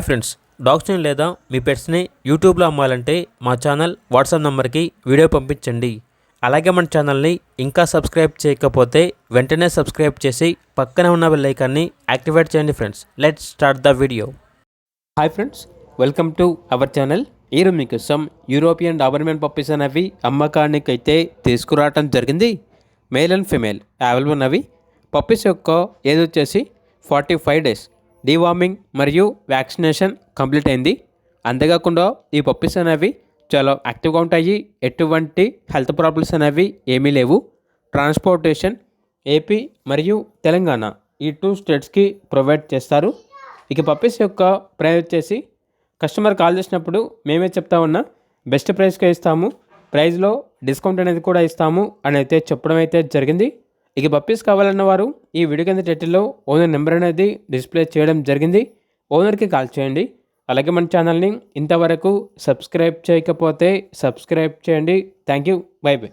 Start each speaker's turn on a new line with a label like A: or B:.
A: Friends, డాగ్స్ని లేదా మీ పెట్స్ని యూట్యూబ్లో అమ్మాలంటే మా ఛానల్ వాట్సాప్ నెంబర్కి వీడియో పంపించండి. అలాగే మన ఛానల్ని ఇంకా సబ్స్క్రైబ్ చేయకపోతే వెంటనే సబ్స్క్రైబ్ చేసి పక్కనే ఉన్న బెల్ ఐకాన్ని యాక్టివేట్ చేయండి. Friends, let's start the video. Hi friends, welcome to our channel. ఈరోజు మీకోసం యూరోపియన్ డాబర్మెన్ పప్పీస్ అనేవి అమ్మకానికి అయితే తీసుకురావటం జరిగింది. మేల్ అండ్ ఫిమేల్ అవైలబుల్ ఉన్నవి. పప్పీస్ యొక్క ఏజ్ వచ్చేసి 45 డేస్. డీవార్మింగ్ మరియు వ్యాక్సినేషన్ కంప్లీట్ అయింది. అంతేకాకుండా ఈ పప్పీస్ అనేవి చాలా యాక్టివ్గా ఉంటాయి. ఎటువంటి హెల్త్ ప్రాబ్లమ్స్ అనేవి ఏమీ లేవు. ట్రాన్స్పోర్టేషన్ ఏపీ మరియు తెలంగాణ ఈ 2 స్టేట్స్కి ప్రొవైడ్ చేస్తారు. ఇక పప్పీస్ యొక్క ప్రైస్ వచ్చేసి కస్టమర్ కాల్ చేసినప్పుడు మేమే చెప్తా ఉన్నా బెస్ట్ ప్రైస్కే ఇస్తాము, ప్రైస్లో డిస్కౌంట్ అనేది కూడా ఇస్తాము అని అయితే చెప్పడం అయితే జరిగింది. ఇక పప్పీస్ కావాలన్న వారు ఈ వీడియో కింద టైటిల్లో ఓనర్ నెంబర్ అనేది డిస్ప్లే చేయడం జరిగింది. ఓనర్కి కాల్ చేయండి. అలాగే మన ఛానల్ని ఇంతవరకు సబ్స్క్రైబ్ చేయకపోతే సబ్స్క్రైబ్ చేయండి. Thank you. By by.